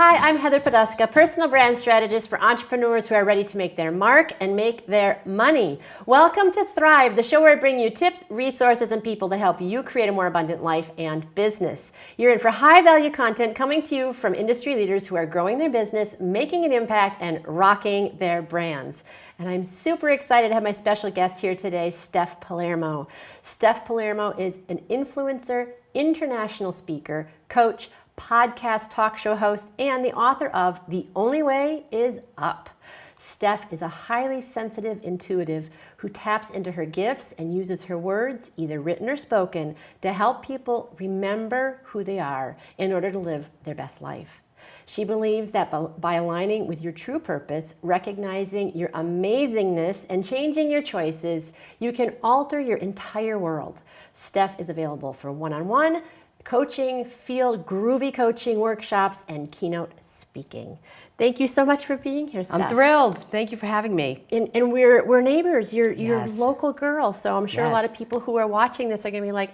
Hi, I'm Heather Poduska, personal brand strategist for entrepreneurs who are ready to make their mark and make their money. Welcome to Thrive, the show where I bring you tips, resources, and people to help you create a more abundant life and business. You're in for high-value content coming to you from industry leaders who are growing their business, making an impact, and rocking their brands. And I'm super excited to have my special guest here today, Steph Palermo. Steph Palermo is an influencer, international speaker, coach, podcast talk show host, and the author of The Only Way is Up. Steph is a highly sensitive intuitive who taps into her gifts and uses her words, either written or spoken, to help people remember who they are in order to live their best life. She believes that by aligning with your true purpose, recognizing your amazingness, and changing your choices, you can alter your entire world. Steph is available for one-on-one coaching, Feel Groovy Coaching workshops, and Keynote Speaking. Thank you so much for being here, Steph. I'm thrilled. Thank you for having me. And we're neighbors. You're Yes. local girl, so I'm sure a Yes. lot of people who are watching this are going to be like,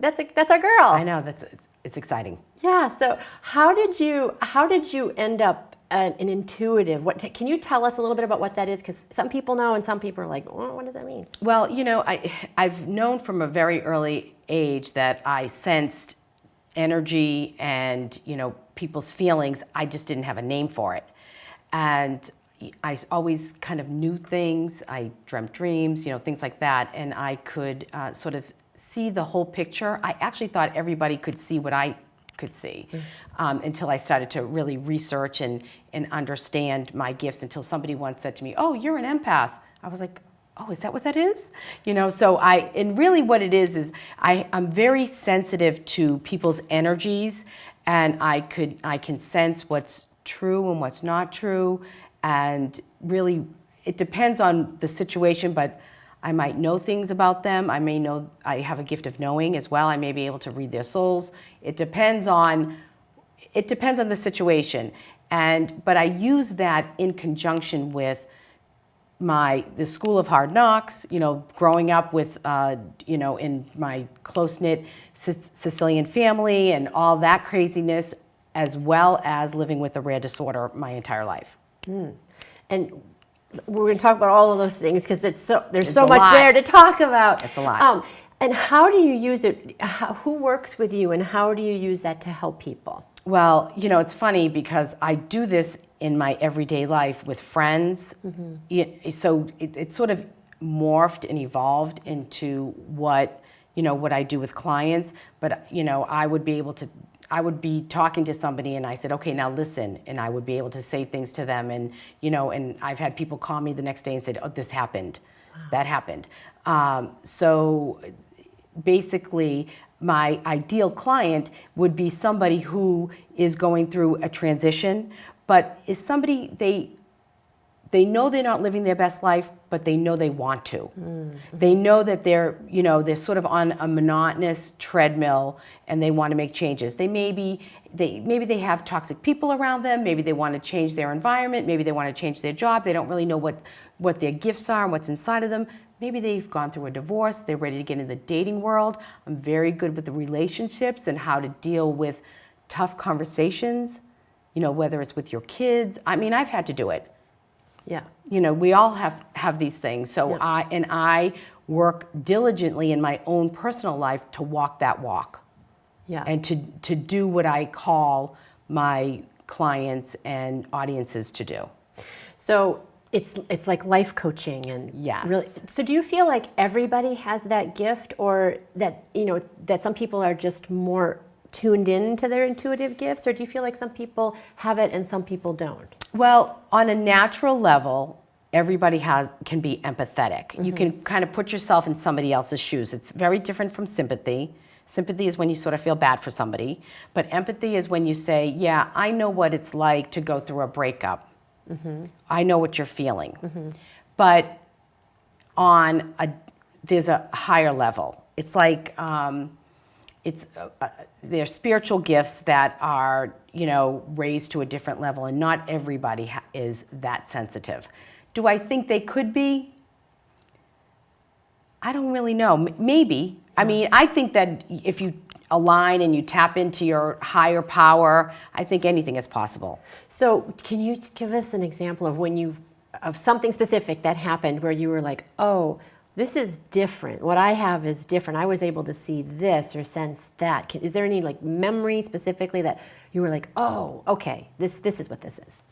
"That's our girl." I know it's exciting. Yeah. So how did you end up an intuitive? Can you tell us a little bit about what that is? Because some people know, and some people are like, oh, "What does that mean?" Well, I've known from a very early age that I sensed energy and people's feelings. I just didn't have a name for it, and I always kind of knew things. I dreamt dreams, things like that, and I could sort of see the whole picture. I actually thought everybody could see what I could see until I started to really research and understand my gifts. Until somebody once said to me, "Oh, you're an empath." I was like, "Oh, is that what that is?" So and really what it is I'm very sensitive to people's energies, and I can sense what's true and what's not true, and really it depends on the situation, but I might know things about them. I have a gift of knowing as well. I may be able to read their souls. It depends on the situation, but I use that in conjunction with the School of Hard Knocks, growing up with, in my close-knit Sicilian family and all that craziness, as well as living with a rare disorder my entire life. And we're going to talk about all of those things because there's so much lot. there to talk about. It's a lot. And how do you use it? Who works with you, and how do you use that to help people? Well, it's funny because I do this in my everyday life with friends. So it sort of morphed and evolved into what I do with clients. But I would be talking to somebody and I said, "Okay, now listen," and I would be able to say things to them, and and I've had people call me the next day and said, "Oh, this happened, that happened." So basically, my ideal client would be somebody who is going through a transition, but is somebody they know they're not living their best life, but they know they want to. They know that they're sort of on a monotonous treadmill and they want to make changes. Maybe they have toxic people around them. Maybe they want to change their environment. Maybe they want to change their job. They don't really know what their gifts are and what's inside of them. Maybe they've gone through a divorce. They're ready to get into the dating world. I'm very good with the relationships and how to deal with tough conversations, whether it's with your kids. I've had to do it. Yeah. We all have these things. So Yeah. I work diligently in my own personal life to walk that walk. Yeah. And to do what I call my clients and audiences to do. So it's like life coaching, and Yes. really. So do you feel like everybody has that gift, or that that some people are just more tuned in to their intuitive gifts, or do you feel like some people have it and some people don't? Well, on a natural level, everybody can be empathetic. You can kind of put yourself in somebody else's shoes. It's very different from sympathy. Sympathy is when you sort of feel bad for somebody, but empathy is when you say, "Yeah, I know what it's like to go through a breakup. I know what you're feeling." But there's a higher level. It's like they're spiritual gifts that are raised to a different level, and not everybody is that sensitive. Do I think they could be? I don't really know. Maybe. I think that if you align and you tap into your higher power, I think anything is possible. So can you give us an example of something specific that happened where you were like, oh, this is different. What I have is different. I was able to see this or sense that. Is there any like memory specifically that you were like, oh, okay, this is what this is?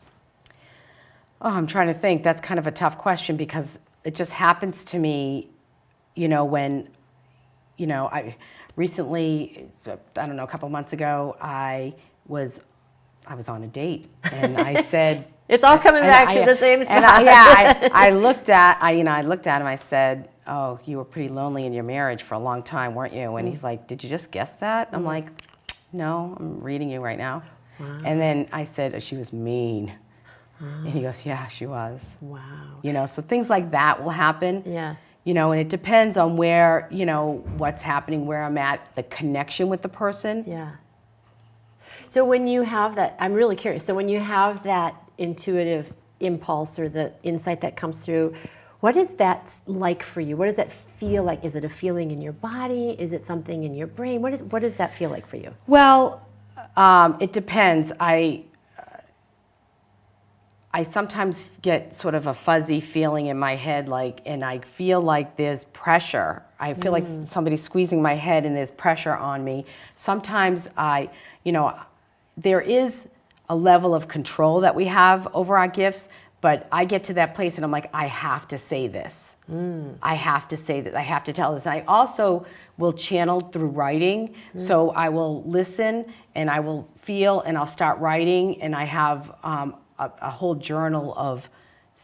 Oh, I'm trying to think. That's kind of a tough question because it just happens to me, when, I recently, I don't know, a couple months ago, I was on a date and I said, it's all coming back to the same spot. I looked at him, I said, oh, you were pretty lonely in your marriage for a long time, weren't you? And he's like, did you just guess that? I'm like, no, I'm reading you right now. Wow. And then I said, she was mean. And he goes, yeah, she was. Wow. So things like that will happen. Yeah. And it depends on where, what's happening, where I'm at, the connection with the person. Yeah. So when you have that, I'm really curious. So when you have that intuitive impulse or the insight that comes through, what is that like for you? What does that feel like? Is it a feeling in your body? Is it something in your brain? What does that feel like for you? Well, it depends. I sometimes get sort of a fuzzy feeling in my head, and I feel like there's pressure. I feel like somebody's squeezing my head and there's pressure on me. Sometimes there is a level of control that we have over our gifts, but I get to that place and I'm like, I have to say this. I have to say that. I have to tell this. And I also will channel through writing. So I will listen and I will feel and I'll start writing, and I have a whole journal of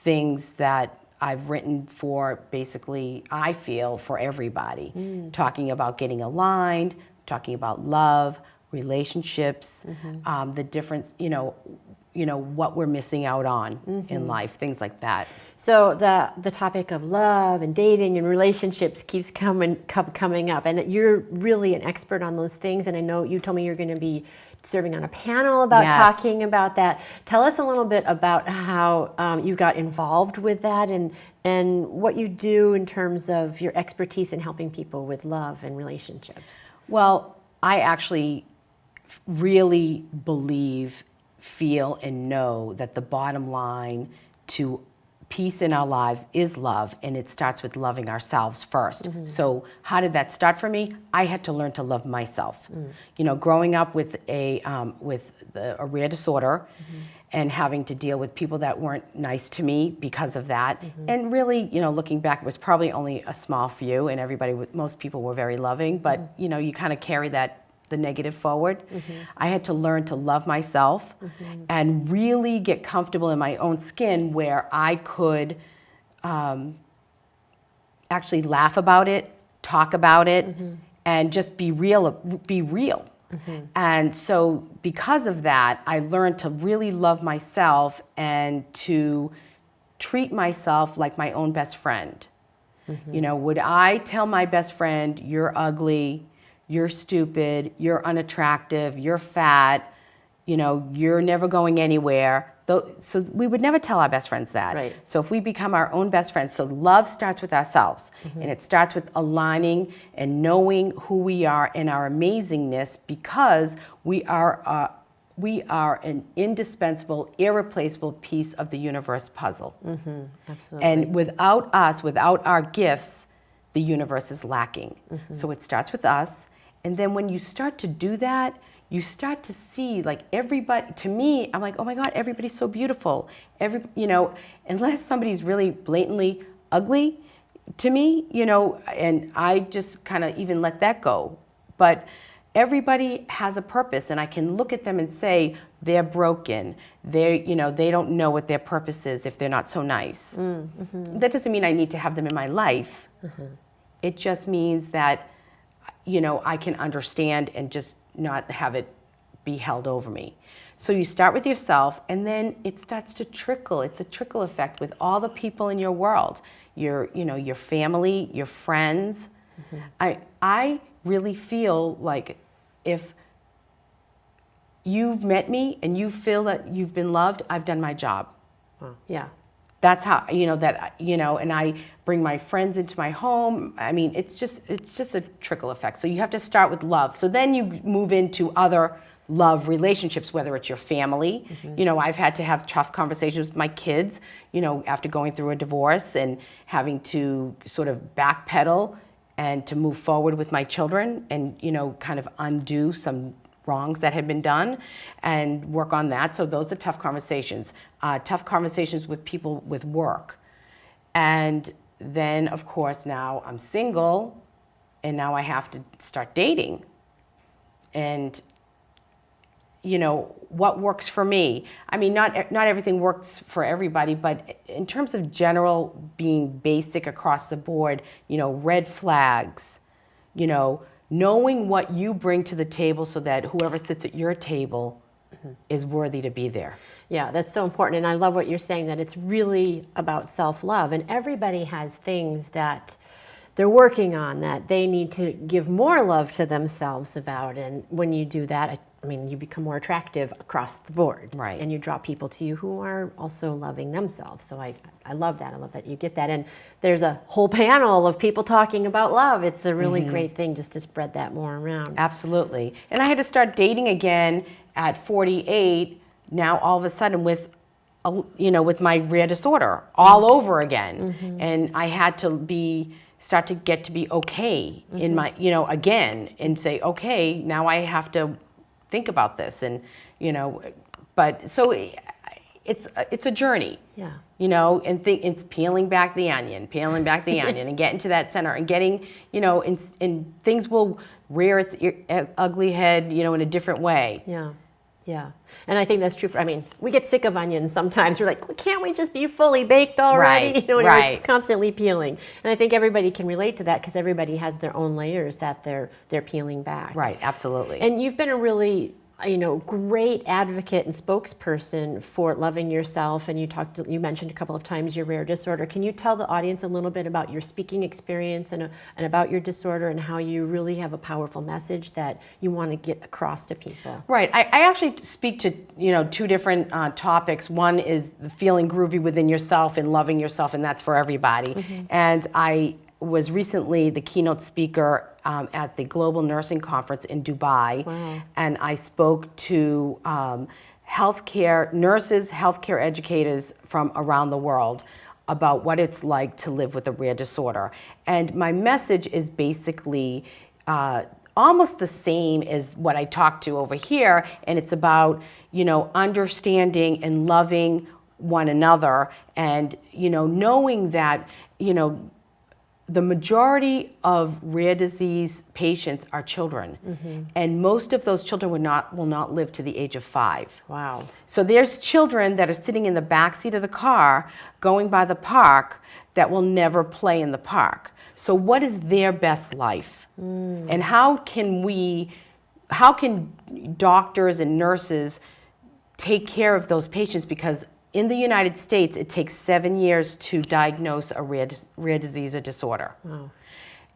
things that I've written for, basically, I feel, for everybody. Talking about getting aligned, talking about love, relationships, the difference, what we're missing out on in life, things like that. So the topic of love and dating and relationships keeps coming up, and you're really an expert on those things. And I know you told me you're going to be serving on a panel about talking about that. Tell us a little bit about how you got involved with that and what you do in terms of your expertise in helping people with love and relationships. Well, I actually really believe, feel, and know that the bottom line to peace in our lives is love, and it starts with loving ourselves first. So how did that start for me? I had to learn to love myself. Growing up with a rare disorder and having to deal with people that weren't nice to me because of that. And really, looking back, it was probably only a small few, and most people were very loving, but you kind of carry the negative forward. I had to learn to love myself and really get comfortable in my own skin, where I could actually laugh about it, talk about it, and just be real. And so because of that, I learned to really love myself and to treat myself like my own best friend. Would I tell my best friend, you're ugly, you're stupid, you're unattractive, you're fat, you're never going anywhere? So we would never tell our best friends that. Right. So if we become our own best friends, so love starts with ourselves, and it starts with aligning and knowing who we are and our amazingness, because we are an indispensable, irreplaceable piece of the universe puzzle. Absolutely. And without us, without our gifts, the universe is lacking. So it starts with us. And then when you start to do that, you start to see, like, everybody, to me, I'm like, oh my God, everybody's so beautiful. Unless somebody's really blatantly ugly to me, and I just kind of even let that go. But everybody has a purpose, and I can look at them and say, they're broken. They don't know what their purpose is if they're not so nice. That doesn't mean I need to have them in my life. It just means that, I can understand and just not have it be held over me. So you start with yourself, and then it starts to trickle. It's a trickle effect with all the people in your world, your family, your friends. I really feel like if you've met me and you feel that you've been loved, I've done my job. Yeah. That's how, and I bring my friends into my home. I mean, it's just a trickle effect. So you have to start with love. So then you move into other love relationships, whether it's your family. I've had to have tough conversations with my kids, after going through a divorce and having to sort of backpedal and to move forward with my children and, kind of undo some wrongs that had been done and work on that. So those are tough conversations. Tough conversations with people with work. And then, of course, now I'm single and now I have to start dating. And what works for me. I mean, not everything works for everybody, but in terms of general being basic across the board, red flags, knowing what you bring to the table so that whoever sits at your table is worthy to be there. Yeah, that's so important. And I love what you're saying, that it's really about self-love. And everybody has things that they're working on that they need to give more love to themselves about. And when you do that, I mean, you become more attractive across the board. Right. And you draw people to you who are also loving themselves. So I love that. I love that you get that. And there's a whole panel of people talking about love. It's a really great thing just to spread that more around. Absolutely. And I had to start dating again at 48, now all of a sudden with my rare disorder all over again. And I had to start to get to be okay in my, again, and say, okay, now I have to think about this. And, but so it's a journey. Yeah. And it's peeling back the onion and getting to that center and getting, and things will rear its ugly head, in a different way. Yeah. Yeah. And I think that's true we get sick of onions sometimes. We're like, can't we just be fully baked already? Right. Right. We're constantly peeling. And I think everybody can relate to that because everybody has their own layers that they're peeling back. Right. Absolutely. And you've been a really great advocate and spokesperson for loving yourself. And you mentioned a couple of times your rare disorder. Can you tell the audience a little bit about your speaking experience and about your disorder and how you really have a powerful message that you want to get across to people? Right. I actually speak to, two different topics. One is the feeling groovy within yourself and loving yourself, and that's for everybody. And I was recently the keynote speaker at the Global Nursing Conference in Dubai. Wow. And I spoke to healthcare nurses, healthcare educators from around the world about what it's like to live with a rare disorder. And my message is basically almost the same as what I talked to over here, and it's about, understanding and loving one another and, knowing that, the majority of rare disease patients are children, and most of those children will not live to the age of 5. Wow. So there's children that are sitting in the back seat of the car going by the park that will never play in the park. So what is their best life? And how can doctors and nurses take care of those patients? Because in the United States, it takes 7 years to diagnose a rare disease or disorder. Wow.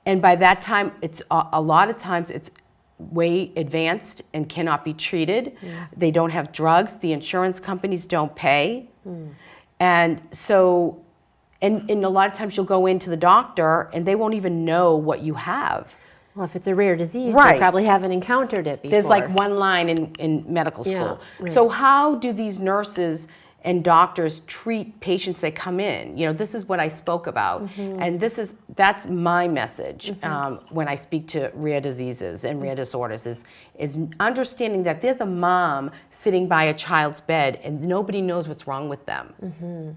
And by that time, it's a lot of times it's way advanced and cannot be treated. They don't have drugs. The insurance companies don't pay. And so, and a lot of times you'll go into the doctor and they won't even know what you have. Well, if it's a rare disease, Right. they probably haven't encountered it before. There's like one line in medical school. Yeah, right. So how do these nurses and doctors treat patients that come in? This is what I spoke about. And that's my message when I speak to rare diseases and rare disorders is understanding that there's a mom sitting by a child's bed and nobody knows what's wrong with them.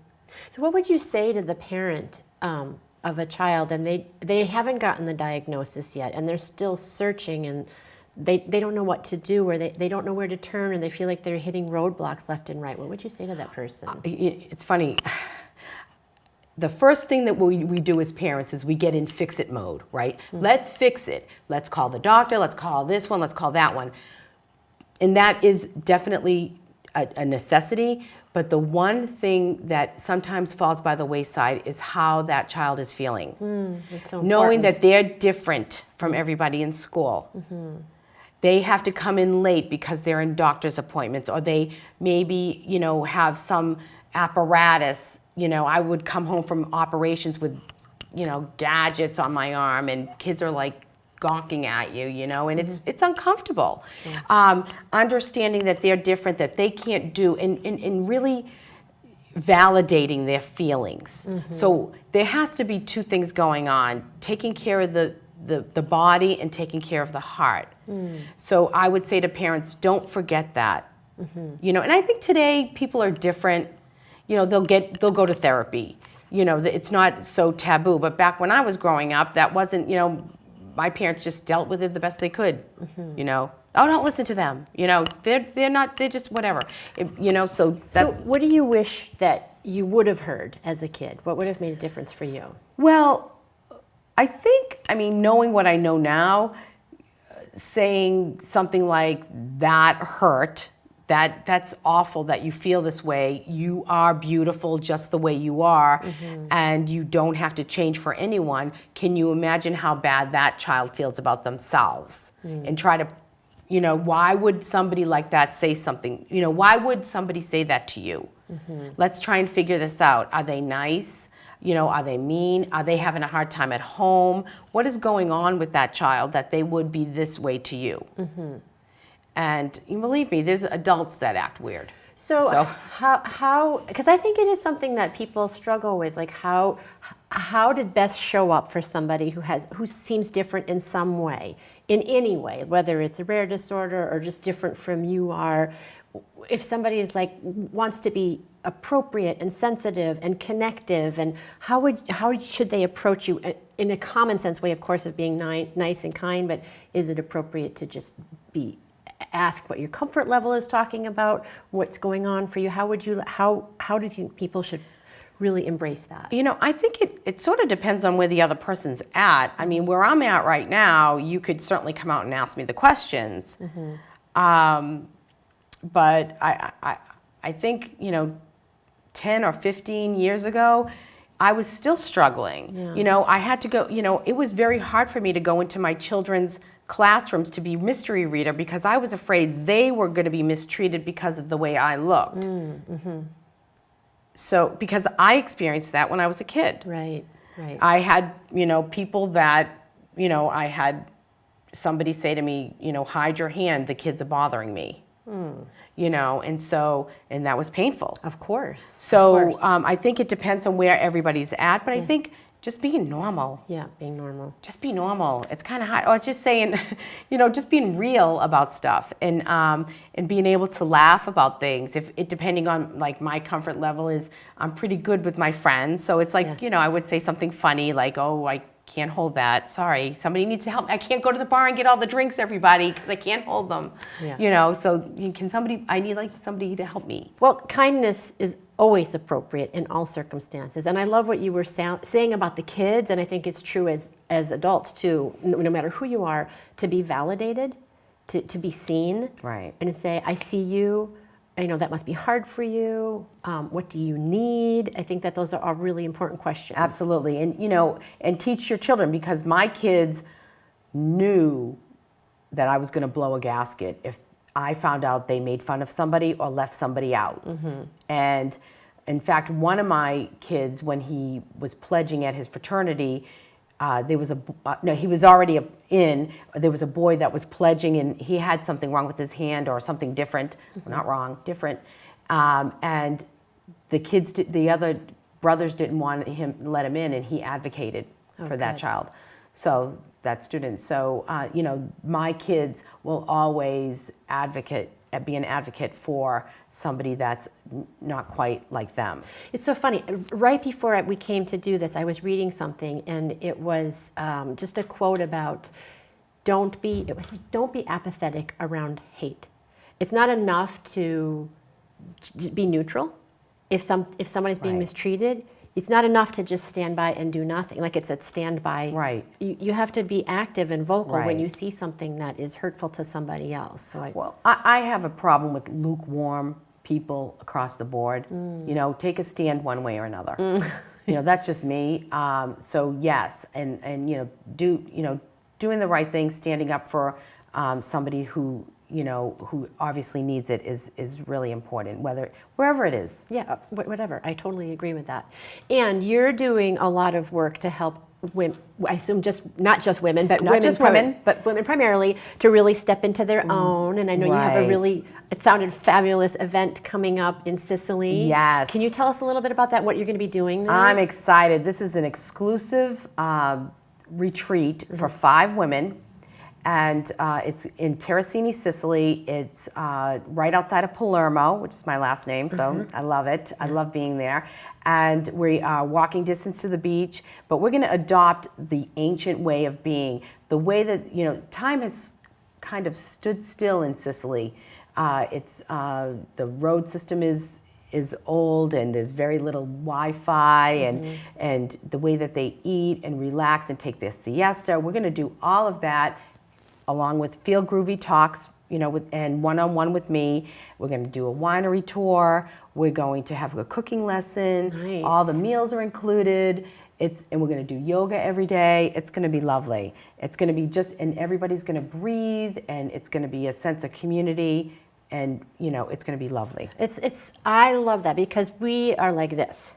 So what would you say to the parent of a child and they haven't gotten the diagnosis yet and they're still searching and they don't know what to do or they don't know where to turn and they feel like they're hitting roadblocks left and right? What would you say to that person? It's funny. The first thing that we do as parents is we get in fix-it mode, right? Let's fix it. Let's call the doctor. Let's call this one. Let's call that one. And that is definitely a necessity. But the one thing that sometimes falls by the wayside is how that child is feeling. It's so Knowing important. that they're different from everybody in school. They have to come in late because they're in doctor's appointments, or they maybe, have some apparatus I would come home from operations with, gadgets on my arm, and kids are like gawking at you, and it's uncomfortable. Understanding that they're different, that they can't do, and really validating their feelings. So there has to be two things going on: taking care of the body and taking care of the heart. So I would say to parents, don't forget that. And I think today people are different. They'll go to therapy. It's not so taboo. But back when I was growing up, that wasn't. My parents just dealt with it the best they could. Oh, don't listen to them. They're not. They're just whatever. So that's. So what do you wish that you would have heard as a kid? What would have made a difference for you? Well, I mean, knowing what I know now, saying something like that hurt. That's awful that you feel this way. You are beautiful just the way you are, and you don't have to change for anyone. Can you imagine how bad that child feels about themselves? And try to, why would somebody like that say something? Why would somebody say that to you? Let's try and figure this out. Are they nice? Are they mean? Are they having a hard time at home? What is going on with that child that they would be this way to you? And you believe me, there's adults that act weird. So how? Because I think it is something that people struggle with. Like how to best show up for somebody who seems different in some way, in any way, whether it's a rare disorder or just different from you are. If somebody is wants to be appropriate and sensitive and connective, and how should they approach you in a common sense way, of course, of being nice and kind, but is it appropriate to just ask what your comfort level is talking about, what's going on for you? How do you think people should really embrace that? I think it sort of depends on where the other person's at. I mean, where I'm at right now, you could certainly come out and ask me the questions. But I think, 10 or 15 years ago, I was still struggling. Yeah. I had to go, it was very hard for me to go into my children's classrooms to be mystery reader because I was afraid they were going to be mistreated because of the way I looked. So, because I experienced that when I was a kid. Right. I had, people that, I had somebody say to me, hide your hand, the kids are bothering me. And that was painful. Of course. So I think it depends on where everybody's at, but I think just being normal. Yeah, being normal. Just be normal. It's kind of hard. I was just saying, just being real about stuff and being able to laugh about things. If it depending on my comfort level is, I'm pretty good with my friends. So it's I would say something funny like, oh, I can't hold that. Sorry, somebody needs to help. I can't go to the bar and get all the drinks, everybody, because I can't hold them. Yeah. So I need somebody to help me. Well, kindness is always appropriate in all circumstances. And I love what you were saying about the kids, and I think it's true as adults too, no matter who you are, to be validated, to be seen. Right. And to say, I see you, that must be hard for you. What do you need? I think that those are all really important questions. Absolutely. And, and teach your children, because my kids knew that I was going to blow a gasket if I found out they made fun of somebody or left somebody out. And in fact, one of my kids, when he was pledging at his fraternity, there was he was already in. There was a boy that was pledging, and he had something wrong with his hand or something different. Not wrong, different. And the other brothers didn't want let him in, and he advocated for that child. So that student. So my kids will always be an advocate for somebody that's not quite like them. It's so funny. Right before we came to do this, I was reading something, and it was just a quote about don't be apathetic around hate. It's not enough to be neutral. If somebody's being mistreated, it's not enough to just stand by and do nothing. Like it's at stand by. Right. You have to be active and vocal when you see something that is hurtful to somebody else. So I have a problem with lukewarm people across the board. Take a stand one way or another. That's just me. So yes, and doing the right thing, standing up for somebody who who obviously needs it is really important, wherever it is. Yeah, whatever. I totally agree with that. And you're doing a lot of work to help women, I assume not just women, but women primarily, to really step into their own. And I know you have a really, it sounded fabulous, event coming up in Sicily. Yes. Can you tell us a little bit about that, what you're going to be doing there? I'm excited. This is an exclusive retreat for 5 women. And it's in Terracini, Sicily. It's right outside of Palermo, which is my last name, so I love it. I love being there. And we are walking distance to the beach, but we're going to adopt the ancient way of being, the way that, time has kind of stood still in Sicily. The road system is old, and there's very little Wi-Fi, and the way that they eat and relax and take their siesta. We're going to do all of that along with Feel Groovy talks, and one-on-one with me. We're going to do a winery tour. We're going to have a cooking lesson. Nice. All the meals are included. And we're going to do yoga every day. It's going to be lovely. It's going to be and everybody's going to breathe, and it's going to be a sense of community, and it's going to be lovely. I love that, because we are like this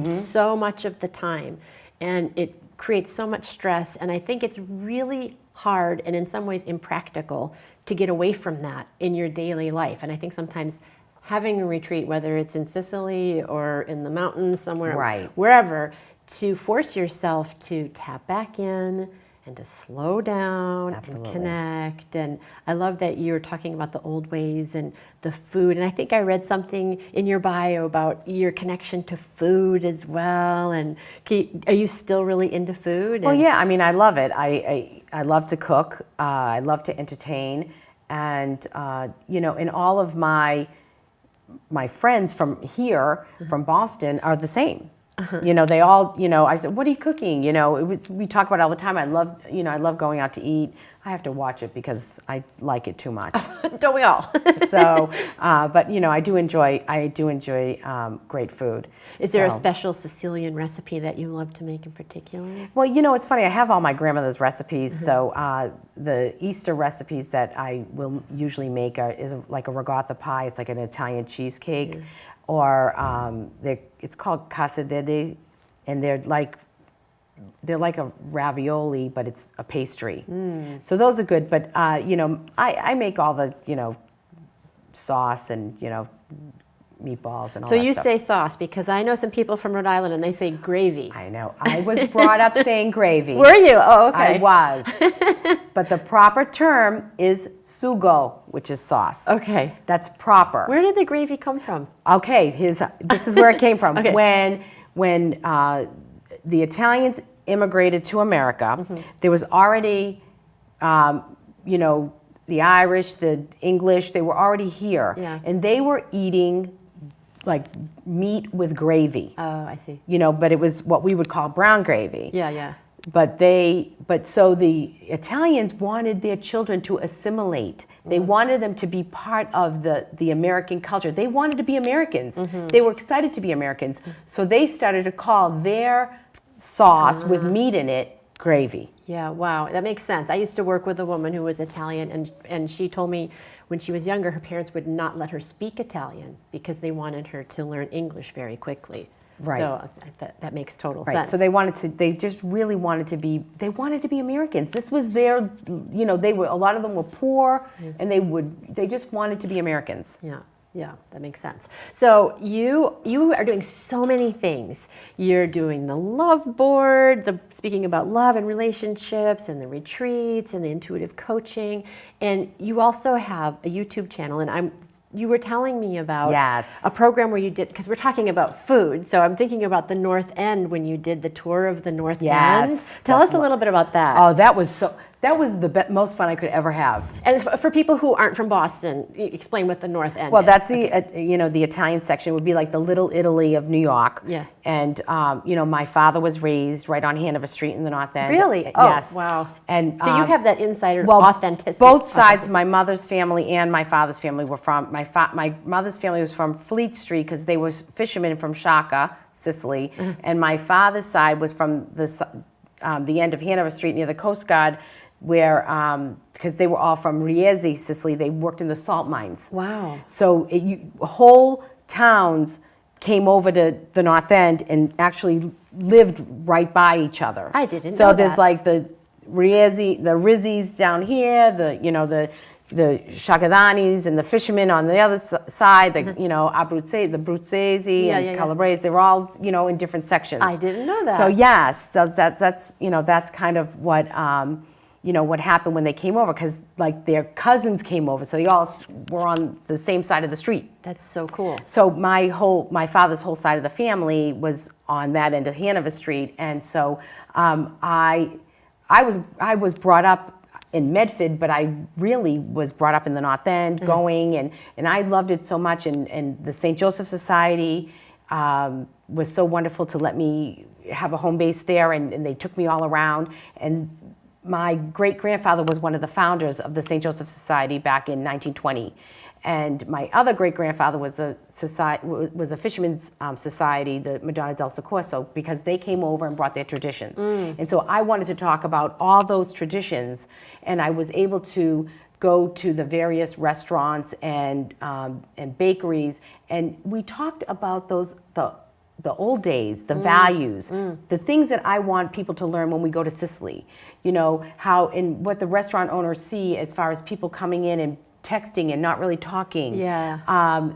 so much of the time, and it creates so much stress, and I think it's really hard and in some ways impractical to get away from that in your daily life. And I think sometimes having a retreat, whether it's in Sicily or in the mountains somewhere, wherever, to force yourself to tap back in and to slow down and connect. And I love that you're talking about the old ways and the food. And I think I read something in your bio about your connection to food as well. And are you still really into food? Well, yeah, I love it. I love to cook. I love to entertain. And, and all of my friends from here, from Boston, are the same. They all, I said, what are you cooking? We talk about it all the time. I love going out to eat. I have to watch it because I like it too much. Don't we all? So, but I do enjoy great food. Is there a special Sicilian recipe that you love to make in particular? Well, it's funny. I have all my grandmother's recipes. So the Easter recipes that I will usually make is like a ricotta pie. It's like an Italian cheesecake. Or it's called casadede, and they're like a ravioli, but it's a pastry. So those are good. But I make all the sauce and meatballs and all that stuff. So you say sauce, because I know some people from Rhode Island and they say gravy. I know. I was brought up saying gravy. Were you? Oh, okay. I was. But the proper term is sugo, which is sauce. Okay. That's proper. Where did the gravy come from? Okay, this is where it came from. Okay. When the Italians immigrated to America, there was already, the Irish, the English, they were already here. Yeah. And they were eating like meat with gravy. Oh, I see. But it was what we would call brown gravy. Yeah, yeah. But so the Italians wanted their children to assimilate. They wanted them to be part of the American culture. They wanted to be Americans. They were excited to be Americans. So they started to call their sauce with meat in it gravy. Yeah, wow, that makes sense. I used to work with a woman who was Italian, and she told me when she was younger, her parents would not let her speak Italian because they wanted her to learn English very quickly. Right. So that makes total sense. So they just really wanted to be Americans. This was their, a lot of them were poor, and they just wanted to be Americans. Yeah, that makes sense. So you are doing so many things. You're doing the love board, speaking about love and relationships, and the retreats, and the intuitive coaching, and you also have a YouTube channel. And you were telling me about a program where you did, because we're talking about food, so I'm thinking about the North End when you did the tour of the North End. Tell us a little bit about that. Oh, that was the most fun I could ever have. And for people who aren't from Boston, explain what the North End is. Well, that's the Italian section would be like the Little Italy of New York. Yeah. And my father was raised right on Hanover Street in the North End. Really? Yes. Oh, wow. And so you have that insider authenticity. Both sides, my mother's family and my father's family were from. My mother's family was from Fleet Street because they were fishermen from Sciacca, Sicily, and my father's side was from the end of Hanover Street near the Coast Guard. where because they were all from Riese, Sicily. They worked in the salt mines. Wow. So whole towns came over to the North End and actually lived right by each other. I didn't know So that. there's like the Rizzis down here, the Shagadanis and the fishermen on the other side, the Abruzzese, the Bruzzese and Calabrese. They're all in different sections. I didn't know that. So yes, that's kind of what what happened when they came over, because like their cousins came over, so they all were on the same side of the street. That's so cool. So my father's whole side of the family was on that end of Hanover Street, and so I was brought up in Medford, but I really was brought up in the North End, going, and I loved it so much, and the St. Joseph Society was so wonderful to let me have a home base there, and they took me all around. And my great-grandfather was one of the founders of the St. Joseph Society back in 1920. And my other great-grandfather was a fisherman's society, the Madonna del Soccorso, because they came over and brought their traditions. And so I wanted to talk about all those traditions, and I was able to go to the various restaurants and bakeries, and we talked about the old days, the values, the things that I want people to learn when we go to Sicily. How and what the restaurant owners see as far as people coming in and texting and not really talking. Yeah.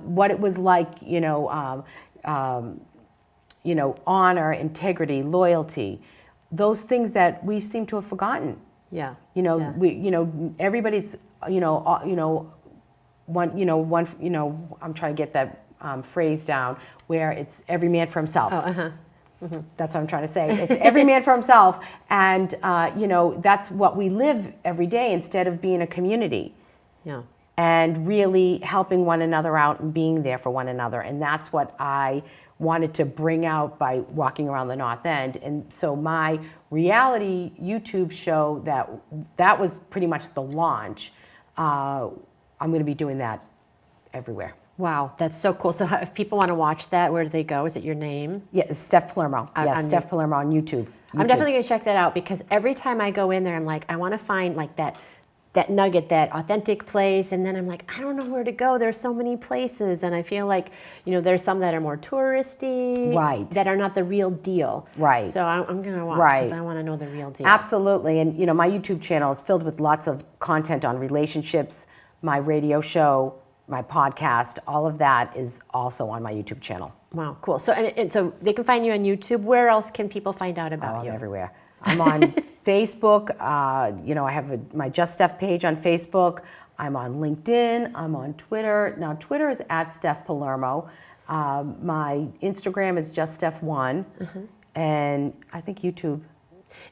What it was like, honor, integrity, loyalty, those things that we seem to have forgotten. Yeah. Everybody's, I'm trying to get that phrase down, where it's every man for himself. That's what I'm trying to say. It's every man for himself, and that's what we live every day, instead of being a community. Yeah. And really helping one another out and being there for one another. And that's what I wanted to bring out by walking around the North End. And so my reality YouTube show, that was pretty much the launch. I'm going to be doing that everywhere. Wow, that's so cool. So if people want to watch that, where do they go? Is it your name? Yeah, it's Steph Palermo. Yes, Steph Palermo on YouTube. I'm definitely going to check that out, because every time I go in there, I'm like, I want to find like that nugget, that authentic place, and then I'm like, I don't know where to go. There's so many places, and I feel like, there's some that are more touristy, right, that are not the real deal. Right. So I'm going to watch, right, because I want to know the real deal. Absolutely. And, my YouTube channel is filled with lots of content on relationships, my radio show, my podcast, all of that is also on my YouTube channel. Wow, cool. So and so they can find you on YouTube. Where else can people find out about you? I'm everywhere. I'm on Facebook. I have my Just Steph page on Facebook. I'm on LinkedIn. I'm on Twitter. Now, Twitter is at Steph Palermo. My Instagram is Just Steph1. And I think YouTube.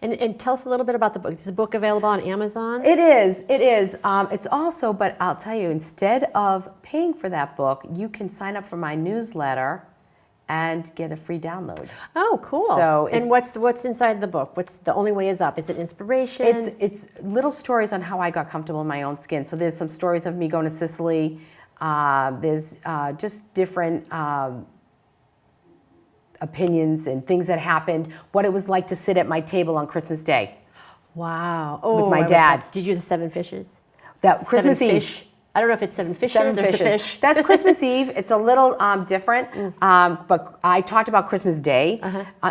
And tell us a little bit about the book. Is the book available on Amazon? It is. It's also, but I'll tell you, instead of paying for that book, you can sign up for my newsletter and get a free download. Oh, cool. So and what's inside the book? What's The Only Way Is Up? Is it inspiration? It's little stories on how I got comfortable in my own skin. So there's some stories of me going to Sicily. There's just different opinions and things that happened, what it was like to sit at my table on Christmas Day. Wow. With my dad. Did you do the 7 fishes? That Christmas Seven Eve. fish. I don't know if it's 7 fishes Seven or fishes. fish. That's Christmas Eve. It's a little different, but I talked about Christmas Day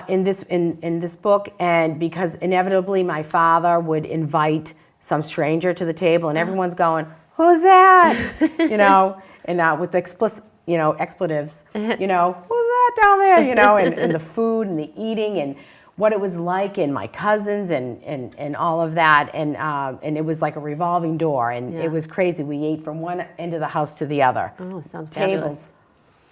in this book, and because inevitably my father would invite some stranger to the table, and everyone's going, "Who's that?" and with expletives, who's that down there? And the food and the eating and what it was like, and my cousins and all of that, and it was like a revolving door, and it was crazy. We ate from one end of the house to the other. Oh, sounds fabulous.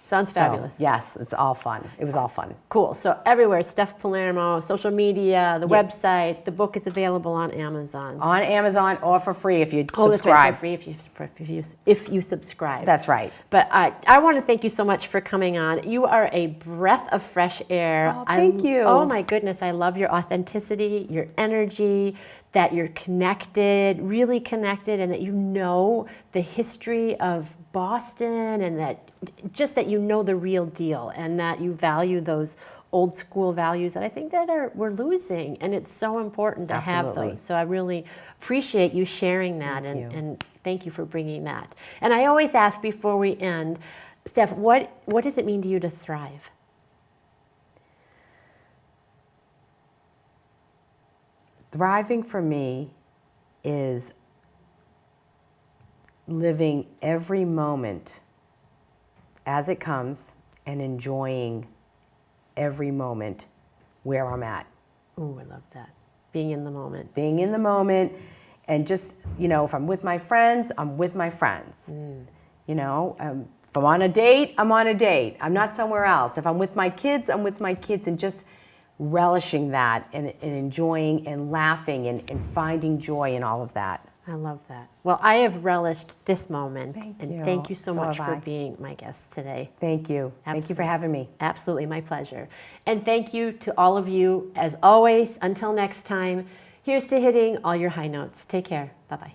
Sounds fabulous. So, yes, it's all fun. It was all fun. Cool. So everywhere, Steph Palermo, social media, the website, the book is available on Amazon. On Amazon, or for free if you subscribe. Oh, that's right, for free if you subscribe. That's right. But I want to thank you so much for coming on. You are a breath of fresh air. Oh, thank you. Oh my goodness, I love your authenticity, your energy, that you're connected, really connected, and that you know the history of Boston, and that you know the real deal, and that you value those old school values that I think that we're losing, and it's so important to have Absolutely. those. So I really appreciate you sharing that, Thank you. and thank you for bringing that. And I always ask before we end, Steph, what does it mean to you to thrive? Thriving for me is living every moment as it comes and enjoying every moment where I'm at. Ooh, I love that. Being in the moment. Being in the moment, and just, if I'm with my friends, I'm with my friends. If I'm on a date, I'm on a date. I'm not somewhere else. If I'm with my kids, I'm with my kids, and just relishing that and enjoying and laughing and finding joy in all of that. I love that. Well, I have relished this moment. Thank and you. thank you so So much have for I. being my guest today. Thank you. Thank you for having me. Absolutely, my pleasure. And thank you to all of you, as always. Until next time, here's to hitting all your high notes. Take care. Bye-bye.